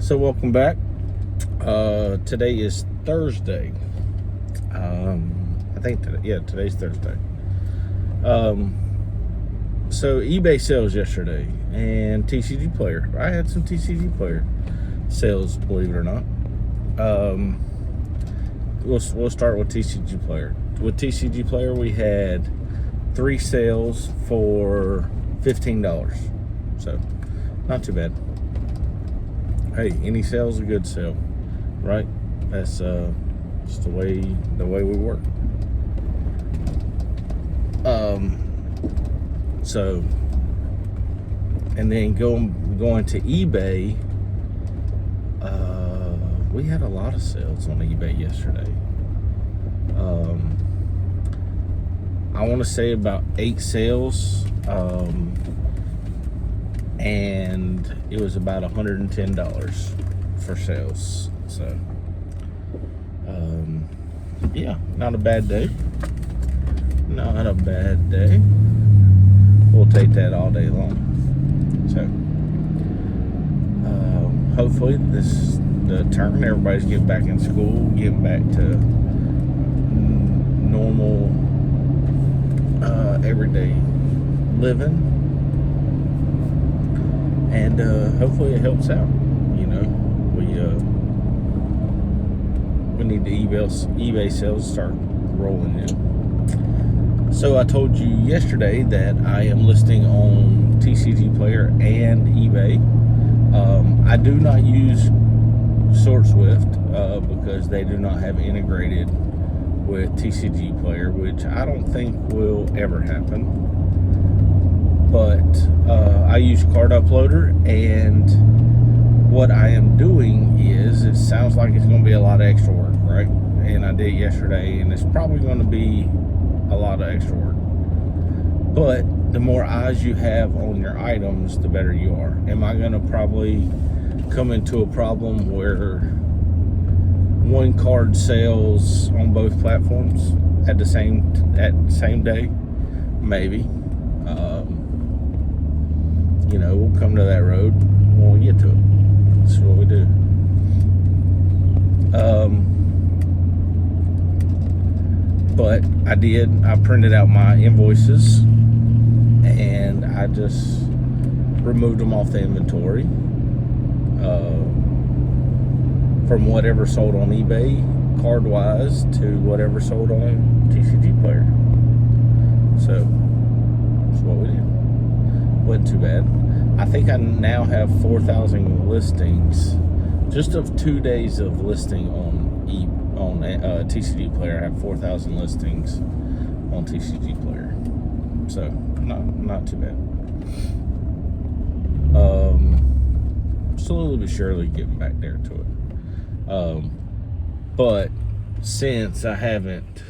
So welcome back. Today is Thursday. Today's Thursday. So eBay sales yesterday and TCG Player. I had some TCG Player sales, believe it or not. We'll start with TCG Player. With TCG Player, we had 3 sales for $15. So not too bad. Hey, any sale's a good sale, right? That's just the way we work. So, and then going to eBay, we had a lot of sales on eBay yesterday. I want to say about 8 sales, and it was about $110 for sales. So, yeah, not a bad day. Not a bad day. We'll take that all day long. So, hopefully the term, everybody's getting back in school, getting back to normal, everyday living. And hopefully it helps out. You know, we need the eBay sales start rolling in. So I told you yesterday that I am listing on TCG Player and eBay. I do not use SourceSwift because they do not have integrated with TCG Player, which I don't think will ever happen. But I use Card Uploader, and what I am doing is, it sounds like it's going to be a lot of extra work, right? And I did yesterday, and it's probably going to be a lot of extra work. But the more eyes you have on your items, the better you are. Am I going to probably come into a problem where one card sells on both platforms at the same day? Maybe. We'll come to that road when we get to it. That's what we do. But I printed out my invoices and I just removed them off the inventory from whatever sold on eBay card wise to whatever sold on TCG Player. So that's what we did. Wasn't too bad. I think I now have 4,000 listings, just of 2 days of listing on TCG Player. I have 4,000 listings on TCG Player, so not too bad. Slowly but surely getting back there to it. But since I haven't,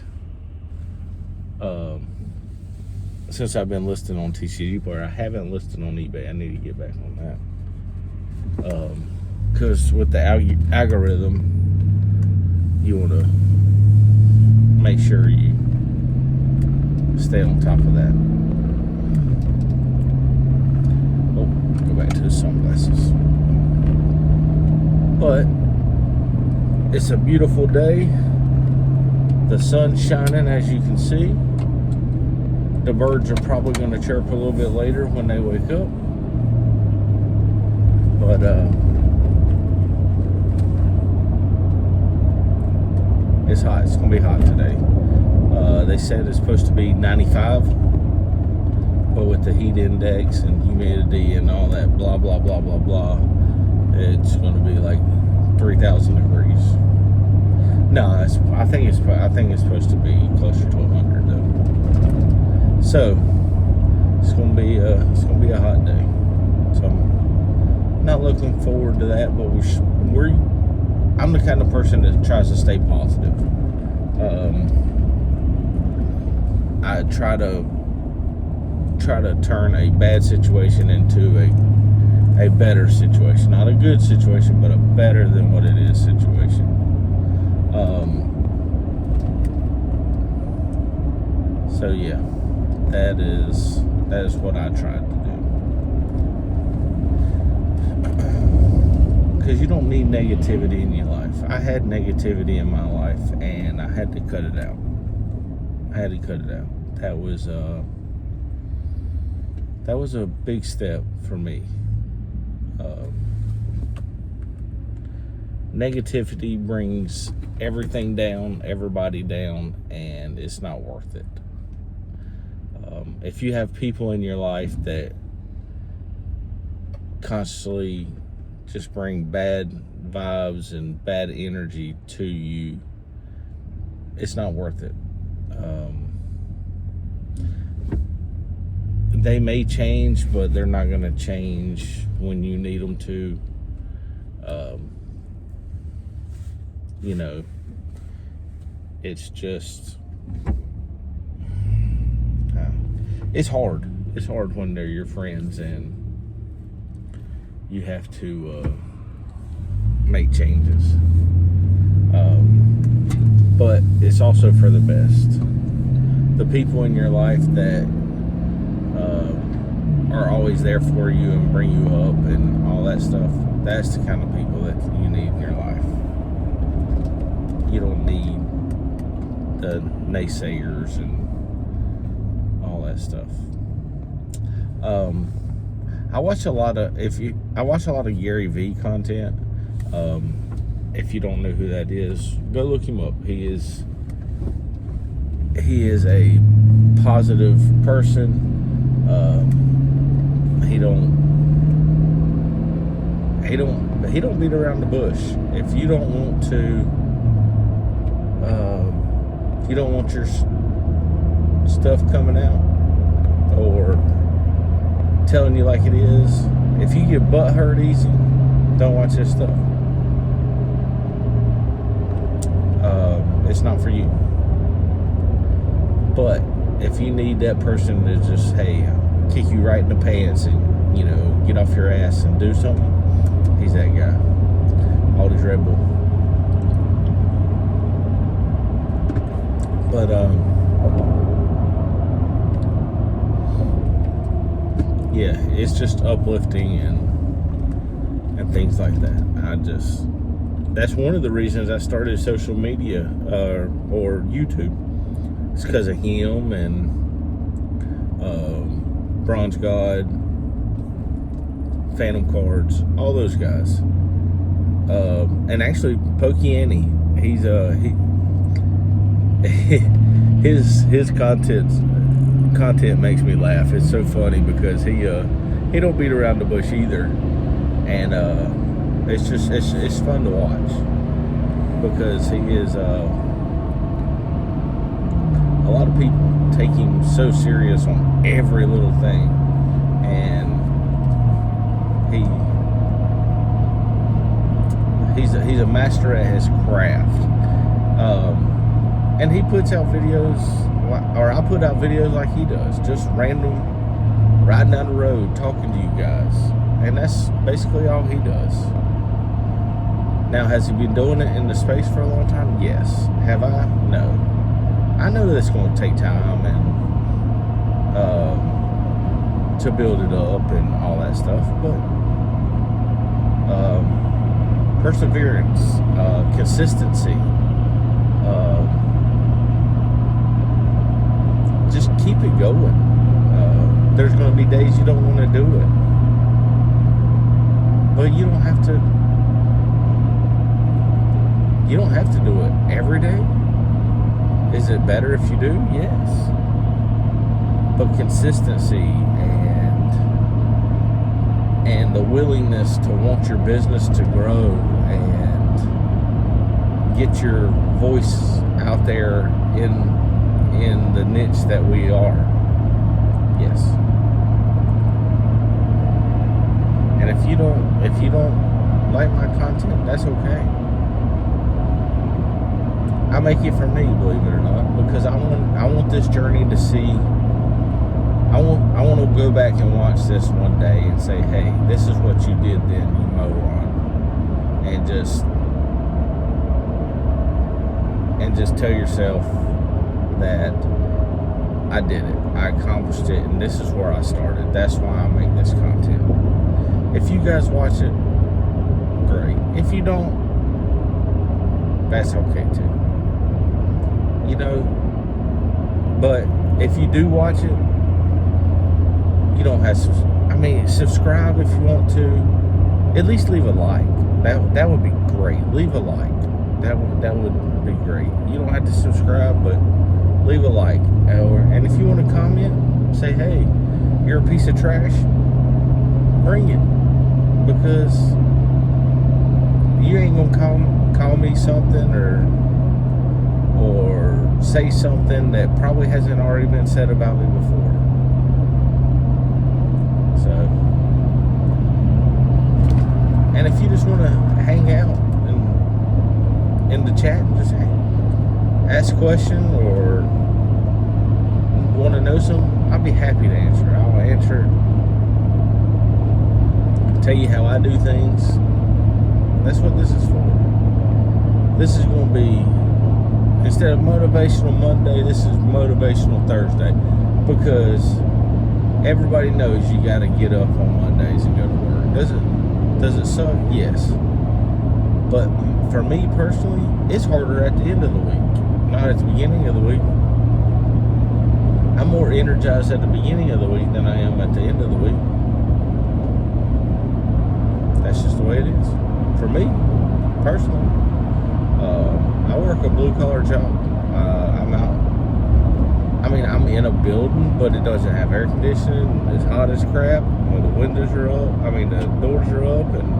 since I've been listing on TCG Player, I haven't listed on eBay. I need to get back on that. Because with the algorithm, you want to make sure you stay on top of that. Oh, go back to the sunglasses. But it's a beautiful day. The sun's shining, as you can see. The birds are probably going to chirp a little bit later when they wake up. But it's hot. It's going to be hot today. They said it's supposed to be 95, but with the heat index and humidity and all that blah blah blah blah blah, it's going to be like 3,000 degrees. No, I think it's supposed to be closer to 100 though. So it's going to be a hot day. So I'm not looking forward to that, but I'm the kind of person that tries to stay positive. I try to turn a bad situation into a better situation. Not a good situation, but a better than what it is situation. So yeah, that is what I tried to do. Because because you don't need negativity in your life. I had negativity in my life, and I had to cut it out. That was a big step for me. Negativity brings everything down, everybody down, and it's not worth it. If you have people in your life that constantly just bring bad vibes and bad energy to you, it's not worth it. They may change, but they're not going to change when you need them to. It's just, it's hard. It's hard when they're your friends and you have to make changes. But it's also for the best. The people in your life that are always there for you and bring you up and all that stuff, that's the kind of people that you need in your life. You don't need the naysayers and all that stuff. I watch a lot of Gary Vee content. If you don't know who that is, go look him up. He is a positive person. He don't beat around the bush. If you don't want to, if you don't want your stuff coming out or telling you like it is, if you get butt hurt easy, don't watch this stuff. It's not for you. But if you need that person to just, hey, kick you right in the pants and, get off your ass and do something, he's that guy. Aldi's Red Bull. But, yeah, it's just uplifting and things like that. That's one of the reasons I started social media or YouTube. It's because of him and Bronze God, Phantom Cards, all those guys. And actually, Pokey he's his content makes me laugh. It's so funny because he don't beat around the bush either, and it's fun to watch because he is a lot of people take him so serious on every little thing, and he's a master at his craft. And he puts out videos, or I put out videos like he does, just random riding down the road talking to you guys, and that's basically all he does. Now, has he been doing it in the space for a long time? Yes. Have I? No. I know that's going to take time and to build it up and all that stuff, but perseverance, consistency, just keep it going. There's going to be days you don't want to do it, but you don't have to. You don't have to do it every day. Is it better if you do? Yes. But consistency and the willingness to want your business to grow and get your voice out there in the niche that we are. Yes. And if you don't like my content, that's okay. I make it for me, believe it or not, because I want this journey to see. I want to go back and watch this one day and say, hey, this is what you did then, you moron, and just tell yourself that I did it, I accomplished it, and this is where I started. That's why I make this content. If you guys watch it, great. you don't, that's okay too. You know, but if you do watch it, you don't have to, subscribe if you want to. At least leave a like. That would be great. Leave a like. That would be great. You don't have to subscribe, but leave a like. And if you want to comment, say, hey, you're a piece of trash, bring it. Because you ain't gonna call me something or say something that probably hasn't already been said about me before. So, and if you just want to hang out and in the chat and just ask a question or want to know something, I'll be happy to answer. I'll answer it. Tell you how I do things. That's what this is for. This is going to be, instead of Motivational Monday, this is Motivational Thursday, because everybody knows you got to get up on Mondays and go to work. Does it suck? Yes. But for me personally, it's harder at the end of the week, not at the beginning of the week. I'm more energized at the beginning of the week than I am at the end of the week. That's just the way it is. For me, personally. I work a blue-collar job. I'm out. I'm in a building, but it doesn't have air conditioning. It's hot as crap. When the windows are up, the doors are up, and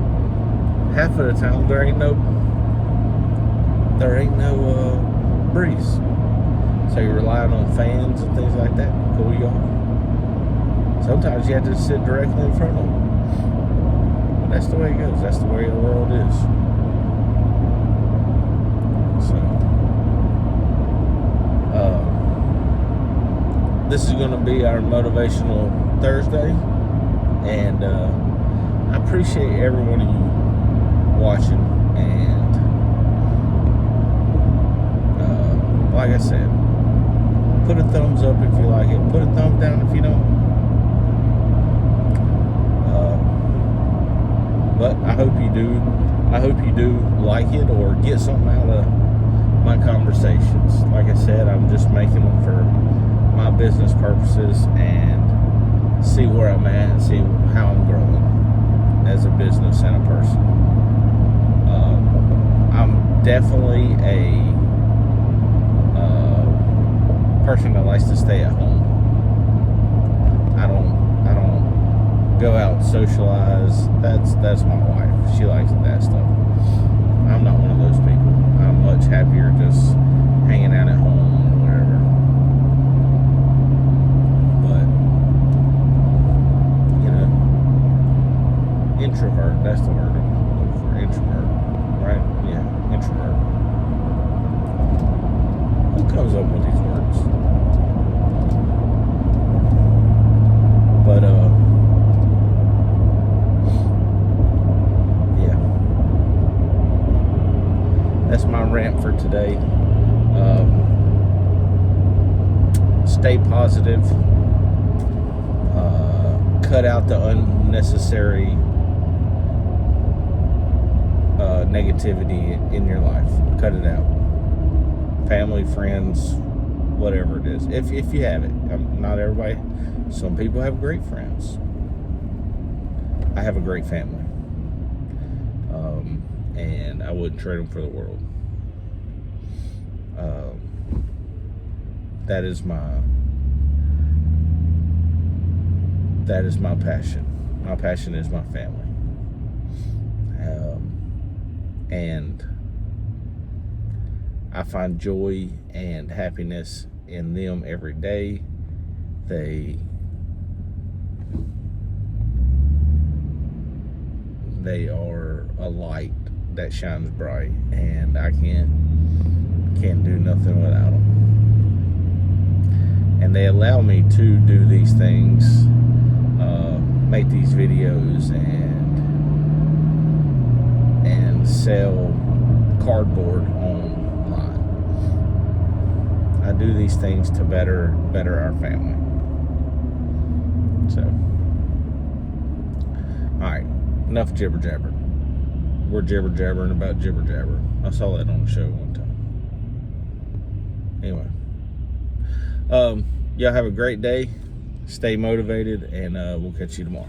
half of the time there ain't no breeze. So you're relying on fans and things like that to cool you off. Sometimes you have to sit directly in front of them. But that's the way it goes. That's the way the world is. So, this is going to be our Motivational Thursday, and I appreciate every one of you watching. And like I said, put a thumbs up if you like it. Put a thumbs down if you don't. But I hope you do. I hope you do like it or get something out of my conversations. Like I said, I'm just making them for my business purposes and see where I'm at and see how I'm growing as a business and a person. I'm definitely a person that likes to stay at home. I don't go out and socialize. That's my wife. She likes that stuff. I'm not one of those people. I'm much happier just hanging out at home or whatever. But introvert. That's the word I'm looking for. Introvert, right? Yeah, introvert. Who comes up with these words? But yeah, that's my rant for today. Stay positive. Cut out the unnecessary negativity in your life. Cut it out. Family, friends, whatever it is. If you have it. Not everybody. Some people have great friends. I have a great family. And I wouldn't trade them for the world. That is my passion. My passion is my family. And I find joy and happiness in them every day. They are a light that shines bright, and I can't do nothing without them. And they allow me to do these things, make these videos, and sell cardboard online. I do these things to better our family. So, all right, enough jibber jabber. we're jibber jabbering about jibber jabber. I saw that on the show one time. Anyway, y'all have a great day. Stay motivated, and we'll catch you tomorrow.